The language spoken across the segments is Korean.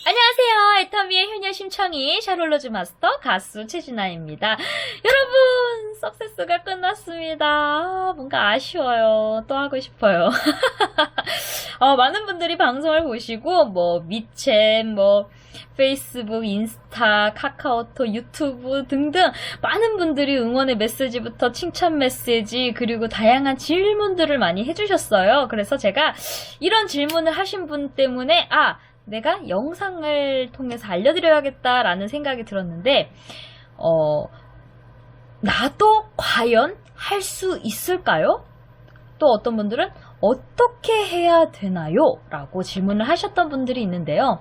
안녕하세요. 애터미의 효녀 심청이 샤롤로즈 마스터 가수 최진아입니다. 여러분, 석세스가 끝났습니다. 뭔가 아쉬워요. 또 하고 싶어요. 많은 분들이 방송을 보시고 미챗, 페이스북, 인스타, 카카오톡, 유튜브 등등 많은 분들이 응원의 메시지부터 칭찬 메시지 그리고 다양한 질문들을 많이 해주셨어요. 그래서 제가 이런 질문을 하신 분 때문에 내가 영상을 통해서 알려드려야겠다라는 생각이 들었는데 나도 과연 할 수 있을까요? 또 어떤 분들은 어떻게 해야 되나요? 라고 질문을 하셨던 분들이 있는데요.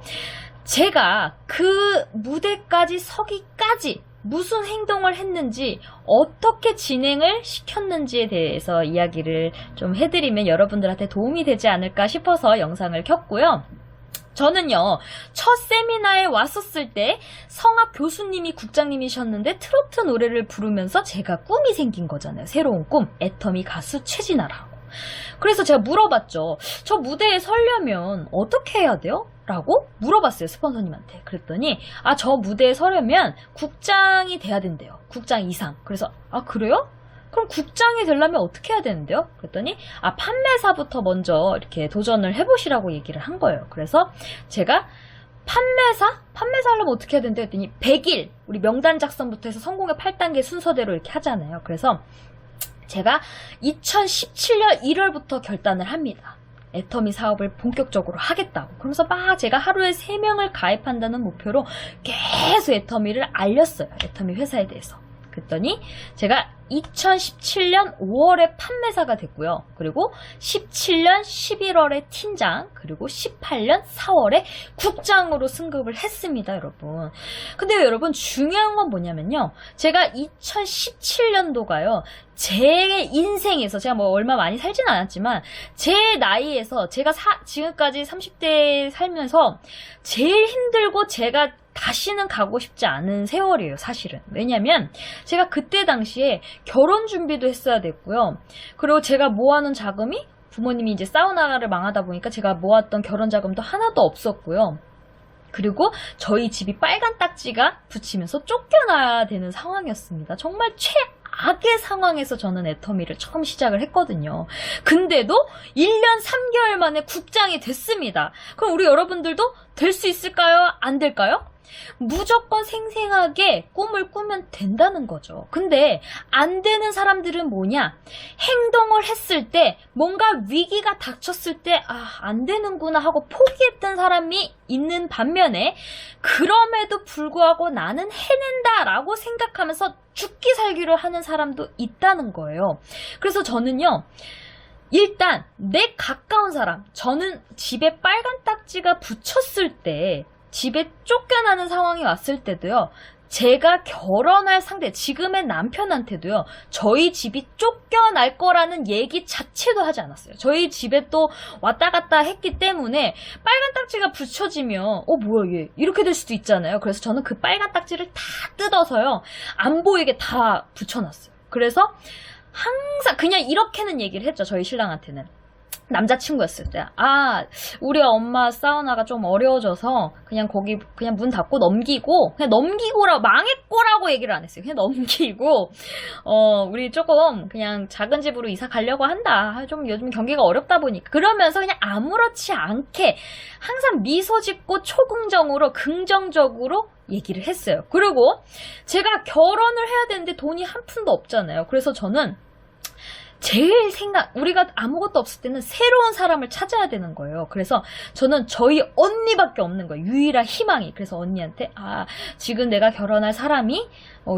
제가 그 무대까지 서기까지 무슨 행동을 했는지 어떻게 진행을 시켰는지에 대해서 이야기를 좀 해드리면 여러분들한테 도움이 되지 않을까 싶어서 영상을 켰고요. 저는요, 첫 세미나에 왔었을 때 성악 교수님이 국장님이셨는데 트로트 노래를 부르면서 제가 꿈이 생긴 거잖아요. 새로운 꿈, 애터미 가수 최진아라고. 그래서 제가 물어봤죠. 저 무대에 서려면 어떻게 해야 돼요? 라고 물어봤어요, 스폰서님한테. 그랬더니 저 무대에 서려면 국장이 돼야 된대요. 국장 이상. 그래서 그래요? 그럼 국장이 되려면 어떻게 해야 되는데요? 그랬더니 판매사부터 먼저 이렇게 도전을 해보시라고 얘기를 한 거예요. 그래서 제가 판매사 하려면 어떻게 해야 되는데 했더니 100일 우리 명단 작성부터 해서 성공의 8단계 순서대로 이렇게 하잖아요. 그래서 제가 2017년 1월부터 결단을 합니다. 애터미 사업을 본격적으로 하겠다고. 그러면서 제가 하루에 3명을 가입한다는 목표로 계속 애터미를 알렸어요. 애터미 회사에 대해서. 그랬더니 제가 2017년 5월에 판매사가 됐고요. 그리고 17년 11월에 팀장, 그리고 18년 4월에 국장으로 승급을 했습니다, 여러분. 근데 여러분 중요한 건 뭐냐면요. 제가 2017년도가요. 제 인생에서 제가 얼마 많이 살진 않았지만 제 나이에서 제가 지금까지 30대 살면서 제일 힘들고 제가 다시는 가고 싶지 않은 세월이에요, 사실은. 왜냐면 제가 그때 당시에 결혼 준비도 했어야 됐고요. 그리고 제가 모아놓은 자금이 부모님이 이제 사우나를 망하다 보니까 제가 모았던 결혼 자금도 하나도 없었고요. 그리고 저희 집이 빨간 딱지가 붙이면서 쫓겨나야 되는 상황이었습니다. 정말 최악의 상황에서 저는 애터미를 처음 시작을 했거든요. 근데도 1년 3개월 만에 국장이 됐습니다. 그럼 우리 여러분들도 될 수 있을까요? 안 될까요? 무조건 생생하게 꿈을 꾸면 된다는 거죠. 근데 안 되는 사람들은 뭐냐? 행동을 했을 때 뭔가 위기가 닥쳤을 때 안 되는구나 하고 포기했던 사람이 있는 반면에 그럼에도 불구하고 나는 해낸다 라고 생각하면서 죽기 살기로 하는 사람도 있다는 거예요. 그래서 저는요, 일단 내 가까운 사람, 저는 집에 빨간 딱지가 붙였을 때 집에 쫓겨나는 상황이 왔을 때도요, 제가 결혼할 상대, 지금의 남편한테도요, 저희 집이 쫓겨날 거라는 얘기 자체도 하지 않았어요. 저희 집에 또 왔다 갔다 했기 때문에 빨간 딱지가 붙여지면 뭐야 얘 이렇게 될 수도 있잖아요. 그래서 저는 그 빨간 딱지를 다 뜯어서요, 안 보이게 다 붙여놨어요. 그래서 항상 그냥 이렇게는 얘기를 했죠, 저희 신랑한테는. 남자친구였을 때 우리 엄마 사우나가 좀 어려워져서 그냥 거기 그냥 문 닫고 넘기고라 망했고라고 얘기를 안 했어요. 그냥 넘기고 우리 조금 그냥 작은 집으로 이사 가려고 한다. 좀 요즘 경기가 어렵다 보니까 그러면서 그냥 아무렇지 않게 항상 미소 짓고 초긍정으로 긍정적으로 얘기를 했어요. 그리고 제가 결혼을 해야 되는데 돈이 한 푼도 없잖아요. 그래서 저는 우리가 아무것도 없을 때는 새로운 사람을 찾아야 되는 거예요. 그래서 저는 저희 언니밖에 없는 거예요. 유일한 희망이. 그래서 언니한테 지금 내가 결혼할 사람이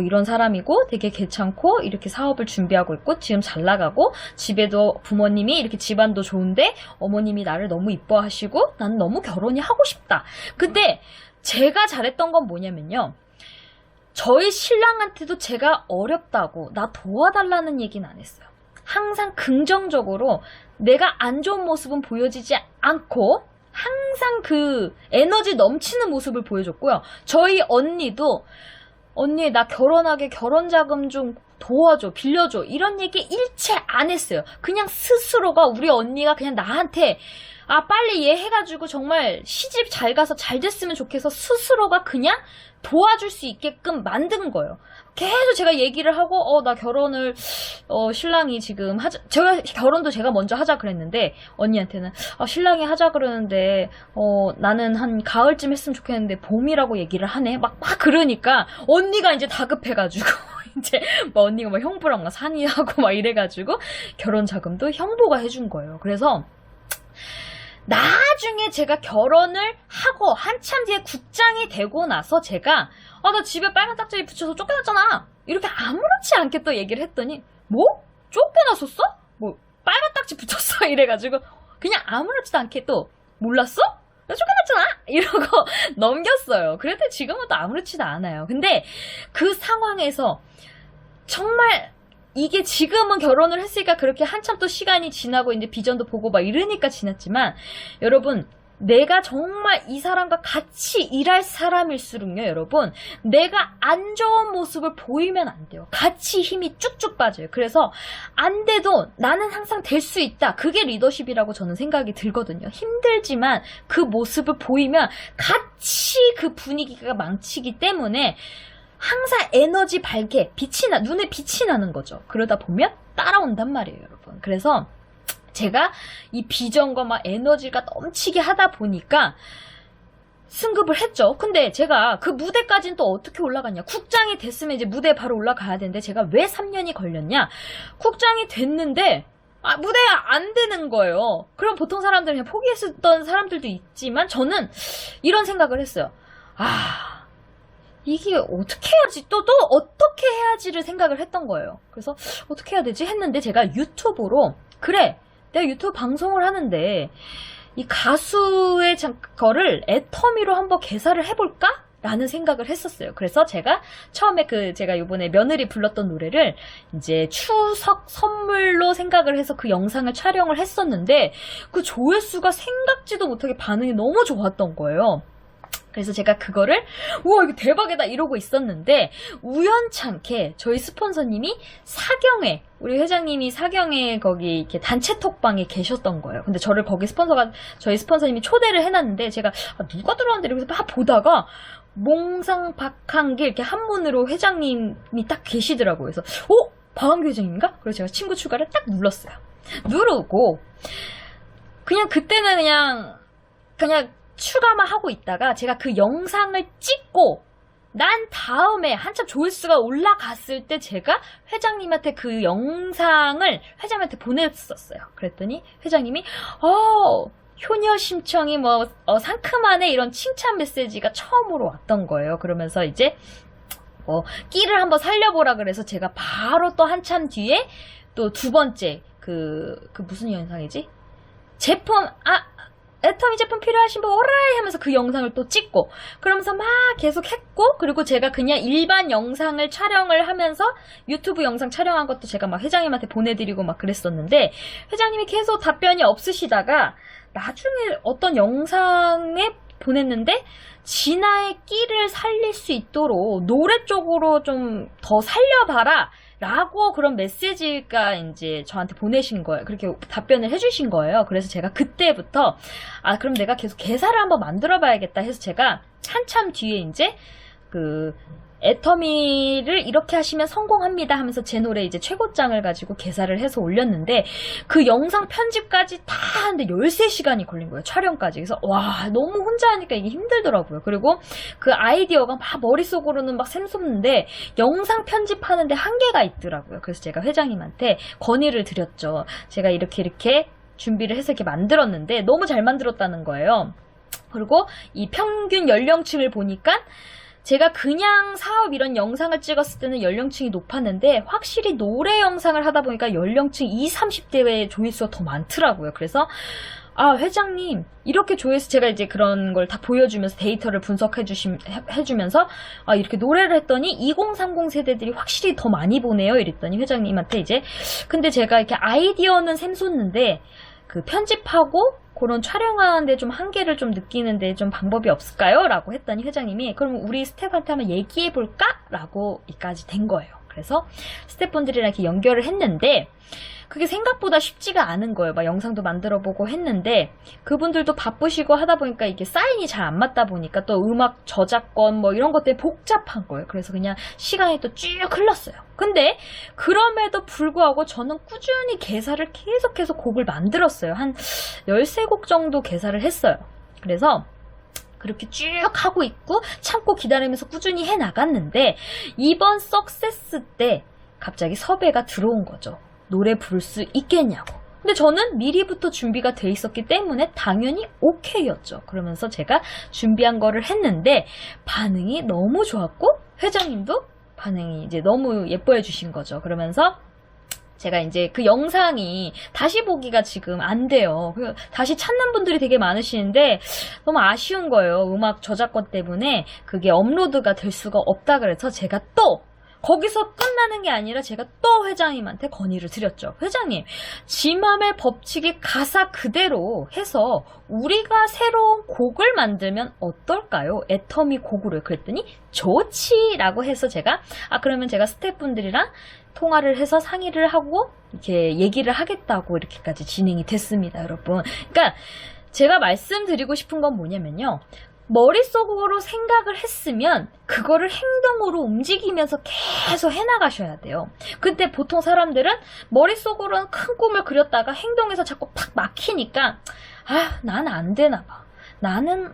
이런 사람이고 되게 괜찮고 이렇게 사업을 준비하고 있고 지금 잘 나가고 집에도 부모님이 이렇게 집안도 좋은데 어머님이 나를 너무 이뻐하시고 나는 너무 결혼이 하고 싶다. 근데 제가 잘했던 건 뭐냐면요, 저희 신랑한테도 제가 어렵다고 나 도와달라는 얘기는 안 했어요. 항상 긍정적으로 내가 안 좋은 모습은 보여지지 않고 항상 그 에너지 넘치는 모습을 보여줬고요. 저희 언니도 언니 나 결혼하게 결혼 자금 좀 도와줘, 빌려줘 이런 얘기 일체 안 했어요. 그냥 스스로가 우리 언니가 그냥 나한테 빨리 얘 해가지고 정말 시집 잘 가서 잘 됐으면 좋겠어 스스로가 그냥 도와줄 수 있게끔 만든 거예요. 계속 제가 얘기를 하고 나 결혼을 신랑이 지금 제가 결혼도 제가 먼저 하자 그랬는데 언니한테는 신랑이 하자 그러는데 나는 한 가을쯤 했으면 좋겠는데 봄이라고 얘기를 하네 막 그러니까 언니가 이제 다급해가지고 이제 언니가 막 형부랑 막 상의하고 막 이래가지고 결혼 자금도 형부가 해준 거예요. 그래서 나중에 제가 결혼을 하고 한참 뒤에 국장이 되고 나서 제가 나 집에 빨간 딱지 붙여서 쫓겨났잖아 이렇게 아무렇지 않게 또 얘기를 했더니 뭐? 쫓겨났었어? 뭐 빨간 딱지 붙였어? 이래가지고 그냥 아무렇지도 않게 또 몰랐어? 나 쫓겨났잖아 이러고 넘겼어요. 그래도 지금은 또 아무렇지도 않아요. 근데 그 상황에서 정말 이게 지금은 결혼을 했으니까 그렇게 한참 또 시간이 지나고 이제 비전도 보고 막 이러니까 지났지만 여러분 내가 정말 이 사람과 같이 일할 사람일수록요 여러분 내가 안 좋은 모습을 보이면 안 돼요. 같이 힘이 쭉쭉 빠져요. 그래서 안 돼도 나는 항상 될 수 있다. 그게 리더십이라고 저는 생각이 들거든요. 힘들지만 그 모습을 보이면 같이 그 분위기가 망치기 때문에 항상 에너지 밝게 눈에 빛이 나는 거죠. 그러다 보면 따라온단 말이에요 여러분. 그래서 제가 이 비전과 막 에너지가 넘치게 하다 보니까 승급을 했죠. 근데 제가 그 무대까지는 또 어떻게 올라갔냐. 국장이 됐으면 이제 무대에 바로 올라가야 되는데 제가 왜 3년이 걸렸냐. 국장이 됐는데 무대가 안 되는 거예요. 그럼 보통 사람들은 그냥 포기했었던 사람들도 있지만 저는 이런 생각을 했어요. 이게 어떻게 해야지 또 어떻게 해야지를 생각을 했던 거예요. 그래서 어떻게 해야 되지 했는데 제가 유튜브로 그래 내가 유튜브 방송을 하는데 이 가수의 거를 애터미로 한번 개사를 해볼까? 라는 생각을 했었어요. 그래서 제가 처음에 제가 이번에 며느리 불렀던 노래를 이제 추석 선물로 생각을 해서 그 영상을 촬영을 했었는데 그 조회수가 생각지도 못하게 반응이 너무 좋았던 거예요. 그래서 제가 그거를 우와 이거 대박이다 이러고 있었는데 우연찮게 저희 스폰서님이 사경에 우리 회장님이 사경에 거기 이렇게 단체 톡방에 계셨던 거예요. 근데 저를 거기 저희 스폰서님이 초대를 해놨는데 제가 누가 들어왔는데 이러면서 막 보다가 몽상 박한길 이렇게 한문으로 회장님이 딱 계시더라고요. 그래서 박한길 회장님인가? 그래서 제가 친구 추가를 딱 눌렀어요. 누르고 그냥 그때는 그냥 추가만 하고 있다가 제가 그 영상을 찍고 난 다음에 한참 조회수가 올라갔을 때 제가 회장님한테 그 영상을 회장님한테 보냈었어요. 그랬더니 회장님이 효녀 심청이 상큼하네 이런 칭찬 메시지가 처음으로 왔던 거예요. 그러면서 이제 끼를 한번 살려보라 그래서 제가 바로 또 한참 뒤에 또 두 번째 그 무슨 영상이지? 애터미 제품 필요하신 분 오라이 하면서 그 영상을 또 찍고 그러면서 막 계속 했고 그리고 제가 그냥 일반 영상을 촬영을 하면서 유튜브 영상 촬영한 것도 제가 막 회장님한테 보내드리고 막 그랬었는데 회장님이 계속 답변이 없으시다가 나중에 어떤 영상에 보냈는데 진아의 끼를 살릴 수 있도록 노래 쪽으로 좀 더 살려봐라 라고 그런 메시지가 이제 저한테 보내신 거예요. 그렇게 답변을 해주신 거예요. 그래서 제가 그때부터 그럼 내가 계속 개사를 한번 만들어 봐야겠다 해서 제가 한참 뒤에 이제 애터미를 이렇게 하시면 성공합니다 하면서 제 노래 이제 최고장을 가지고 개사를 해서 올렸는데 그 영상 편집까지 다 하는데 13시간이 걸린 거예요. 촬영까지. 그래서 와 너무 혼자 하니까 이게 힘들더라고요. 그리고 그 아이디어가 막 머릿속으로는 막 샘솟는데 영상 편집하는데 한계가 있더라고요. 그래서 제가 회장님한테 건의를 드렸죠. 제가 이렇게 준비를 해서 이렇게 만들었는데 너무 잘 만들었다는 거예요. 그리고 이 평균 연령층을 보니까 제가 그냥 사업 이런 영상을 찍었을 때는 연령층이 높았는데 확실히 노래 영상을 하다 보니까 연령층 20, 30대의 조회수가 더 많더라고요. 그래서 회장님 이렇게 조회수 제가 이제 그런 걸 다 보여주면서 데이터를 해주면서 이렇게 노래를 했더니 2030 세대들이 확실히 더 많이 보네요 이랬더니 회장님한테 이제 근데 제가 이렇게 아이디어는 샘솟는데 그 편집하고 그런 촬영하는데 좀 한계를 좀 느끼는데 좀 방법이 없을까요? 라고 했더니 회장님이 그럼 우리 스텝한테 한번 얘기해볼까? 라고 이까지 된 거예요. 그래서 스태프분들이랑 이렇게 연결을 했는데 그게 생각보다 쉽지가 않은 거예요. 막 영상도 만들어보고 했는데 그분들도 바쁘시고 하다 보니까 이게 사인이 잘 안 맞다 보니까 또 음악 저작권 뭐 이런 것 때문에 복잡한 거예요. 그래서 그냥 시간이 또 쭉 흘렀어요. 근데 그럼에도 불구하고 저는 꾸준히 개사를 계속해서 곡을 만들었어요. 한 13곡 정도 개사를 했어요. 그래서 그렇게 쭉 하고 있고 참고 기다리면서 꾸준히 해나갔는데 이번 석세스 때 갑자기 섭외가 들어온 거죠. 노래 부를 수 있겠냐고. 근데 저는 미리부터 준비가 돼 있었기 때문에 당연히 오케이였죠. 그러면서 제가 준비한 거를 했는데 반응이 너무 좋았고 회장님도 반응이 이제 너무 예뻐해 주신 거죠. 그러면서 제가 이제 그 영상이 다시 보기가 지금 안 돼요. 다시 찾는 분들이 되게 많으시는데 너무 아쉬운 거예요. 음악 저작권 때문에 그게 업로드가 될 수가 없다 그래서 제가 또 거기서 끝나는 게 아니라 제가 또 회장님한테 건의를 드렸죠. 회장님, 지맘의 법칙이 가사 그대로 해서 우리가 새로운 곡을 만들면 어떨까요? 애터미 곡으로. 그랬더니 좋지라고 해서 제가 그러면 제가 스태프분들이랑 통화를 해서 상의를 하고 이렇게 얘기를 하겠다고 이렇게까지 진행이 됐습니다, 여러분. 그러니까 제가 말씀드리고 싶은 건 뭐냐면요. 머릿속으로 생각을 했으면 그거를 행동으로 움직이면서 계속 해나가셔야 돼요. 근데 보통 사람들은 머릿속으로는 큰 꿈을 그렸다가 행동에서 자꾸 팍 막히니까 난 안 되나 봐. 나는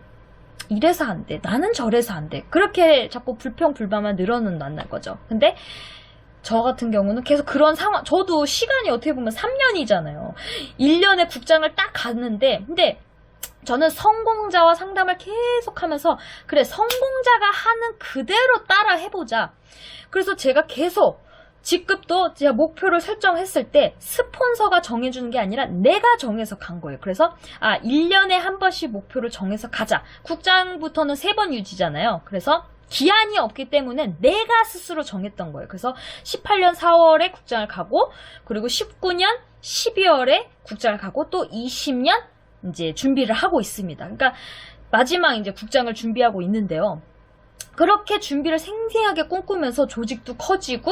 이래서 안 돼. 나는 저래서 안 돼. 그렇게 자꾸 불평불만만 늘어난다는 거죠. 근데 저 같은 경우는 계속 그런 상황, 저도 시간이 어떻게 보면 3년이잖아요. 1년에 국장을 딱 갔는데 근데 저는 성공자와 상담을 계속하면서 그래 성공자가 하는 그대로 따라 해보자. 그래서 제가 계속 직급도 제가 목표를 설정했을 때 스폰서가 정해주는 게 아니라 내가 정해서 간 거예요. 그래서 1년에 한 번씩 목표를 정해서 가자. 국장부터는 3번 유지잖아요. 그래서 기한이 없기 때문에 내가 스스로 정했던 거예요. 그래서 18년 4월에 국장을 가고 그리고 19년 12월에 국장을 가고 또 20년 이제 준비를 하고 있습니다. 그러니까 마지막 이제 국장을 준비하고 있는데요. 그렇게 준비를 생생하게 꿈꾸면서 조직도 커지고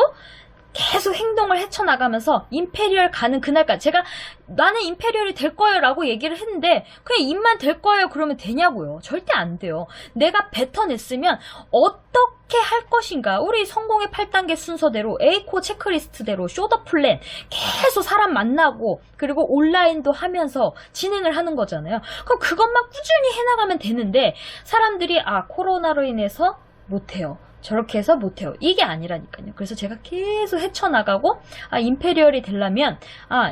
계속 행동을 헤쳐나가면서 임페리얼 가는 그날까지 제가 나는 임페리얼이 될 거예요 라고 얘기를 했는데 그냥 입만 될 거예요 그러면 되냐고요. 절대 안 돼요. 내가 뱉어냈으면 어떻게 할 것인가. 우리 성공의 8단계 순서대로 A코 체크리스트대로 쇼더 플랜 계속 사람 만나고 그리고 온라인도 하면서 진행을 하는 거잖아요. 그럼 그것만 꾸준히 해나가면 되는데 사람들이 코로나로 인해서 못해요. 저렇게 해서 못해요. 이게 아니라니까요. 그래서 제가 계속 헤쳐나가고 임페리얼이 되려면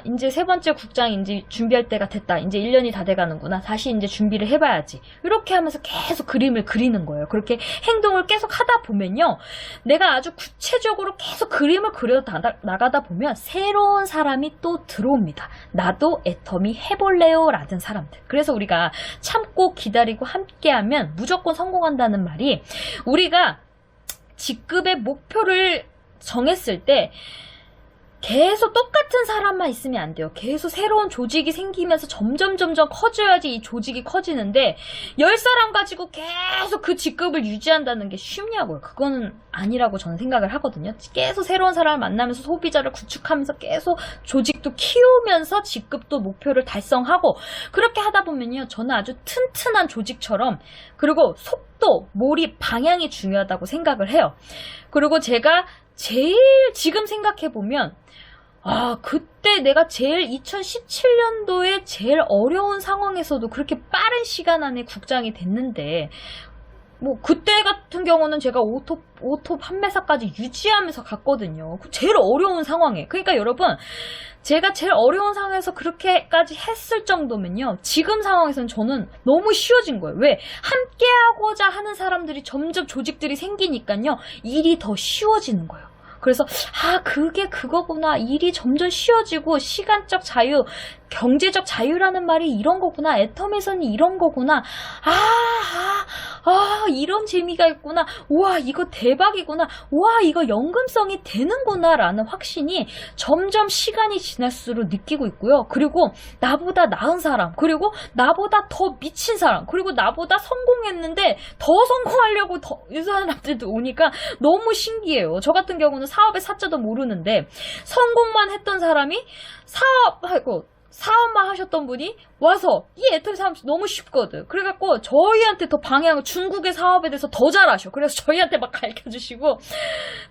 이제 3번째 국장 이제 준비할 때가 됐다. 이제 1년이 다 돼가는구나. 다시 이제 준비를 해봐야지. 이렇게 하면서 계속 그림을 그리는 거예요. 그렇게 행동을 계속 하다 보면요. 내가 아주 구체적으로 계속 그림을 그려 나가다 보면 새로운 사람이 또 들어옵니다. 나도 애터미 해볼래요 라는 사람들. 그래서 우리가 참고 기다리고 함께하면 무조건 성공한다는 말이 우리가 직급의 목표를 정했을 때 계속 똑같은 사람만 있으면 안 돼요. 계속 새로운 조직이 생기면서 점점 커져야지 이 조직이 커지는데 10사람 가지고 계속 그 직급을 유지한다는 게 쉽냐고요. 그거는 아니라고 저는 생각을 하거든요. 계속 새로운 사람을 만나면서 소비자를 구축하면서 계속 조직도 키우면서 직급도 목표를 달성하고 그렇게 하다 보면요. 저는 아주 튼튼한 조직처럼 그리고 속도, 몰입, 방향이 중요하다고 생각을 해요. 그리고 제가 제일 지금 생각해보면 그때 내가 제일 2017년도에 제일 어려운 상황에서도 그렇게 빠른 시간 안에 국장이 됐는데 그때 같은 경우는 제가 오토 판매사까지 유지하면서 갔거든요. 제일 어려운 상황에. 그러니까 여러분 제가 제일 어려운 상황에서 그렇게까지 했을 정도면요. 지금 상황에서는 저는 너무 쉬워진 거예요. 왜? 함께하고자 하는 사람들이 점점 조직들이 생기니까요. 일이 더 쉬워지는 거예요. 그래서 그게 그거구나. 일이 점점 쉬워지고 시간적 자유, 경제적 자유라는 말이 이런 거구나. 애터미에서는 이런 거구나. 이런 재미가 있구나. 와, 이거 대박이구나. 와, 이거 연금성이 되는구나. 라는 확신이 점점 시간이 지날수록 느끼고 있고요. 그리고 나보다 나은 사람, 그리고 나보다 더 미친 사람, 그리고 나보다 성공했는데 더 성공하려고 이 사람들도 오니까 너무 신기해요. 저 같은 경우는 사업의 사자도 모르는데 성공만 했던 사람이 사업만 하셨던 분이 와서 이 애터미 사업 너무 쉽거든. 그래갖고 저희한테 더 방향을 중국의 사업에 대해서 더 잘하셔. 그래서 저희한테 막 가르쳐주시고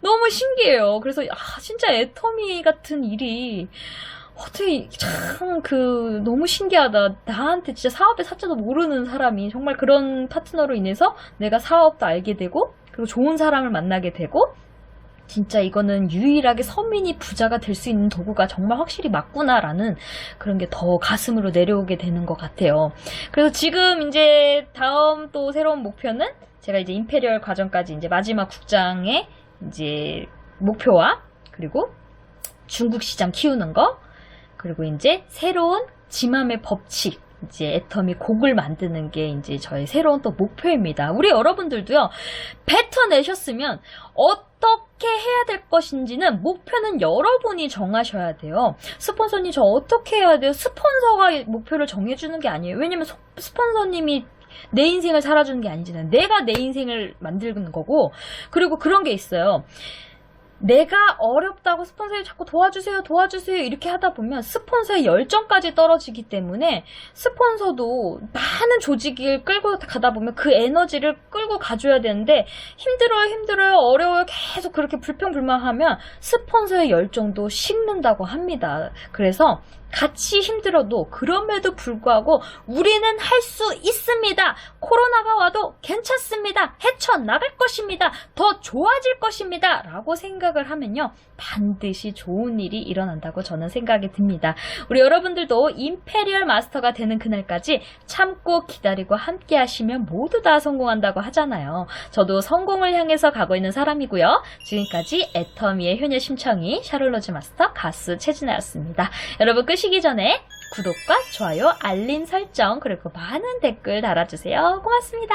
너무 신기해요. 그래서 진짜 애터미 같은 일이 어떻게 참 너무 신기하다. 나한테 진짜 사업의 사자도 모르는 사람이 정말 그런 파트너로 인해서 내가 사업도 알게 되고 그리고 좋은 사람을 만나게 되고 진짜 이거는 유일하게 서민이 부자가 될 수 있는 도구가 정말 확실히 맞구나라는 그런 게 더 가슴으로 내려오게 되는 것 같아요. 그래서 지금 이제 다음 또 새로운 목표는 제가 이제 임페리얼 과정까지 이제 마지막 국장의 이제 목표와 그리고 중국 시장 키우는 거 그리고 이제 새로운 지맘의 법칙 이제 애터미 곡을 만드는 게 이제 저의 새로운 또 목표입니다. 우리 여러분들도요, 뱉어내셨으면 어떻게 해야 될 것인지는 목표는 여러분이 정하셔야 돼요. 스폰서님 저 어떻게 해야 돼요? 스폰서가 목표를 정해주는 게 아니에요. 왜냐면 스폰서님이 내 인생을 살아주는 게 아니잖아요. 내가 내 인생을 만드는 거고, 그리고 그런 게 있어요. 내가 어렵다고 스폰서에 자꾸 도와주세요 이렇게 하다 보면 스폰서의 열정까지 떨어지기 때문에 스폰서도 많은 조직을 끌고 가다 보면 그 에너지를 끌고 가줘야 되는데 힘들어요 어려워요 계속 그렇게 불평불만하면 스폰서의 열정도 식는다고 합니다. 그래서 같이 힘들어도 그럼에도 불구하고 우리는 할 수 있습니다. 코로나가 와도 괜찮습니다. 헤쳐나갈 것입니다. 더 좋아질 것입니다. 라고 생각을 하면요. 반드시 좋은 일이 일어난다고 저는 생각이 듭니다. 우리 여러분들도 임페리얼 마스터가 되는 그날까지 참고 기다리고 함께 하시면 모두 다 성공한다고 하잖아요. 저도 성공을 향해서 가고 있는 사람이고요. 지금까지 애터미의 효녀 심청이 샤를로즈 마스터 가수 최진아였습니다. 여러분 끄시기 전에 구독과 좋아요, 알림 설정 그리고 많은 댓글 달아주세요. 고맙습니다.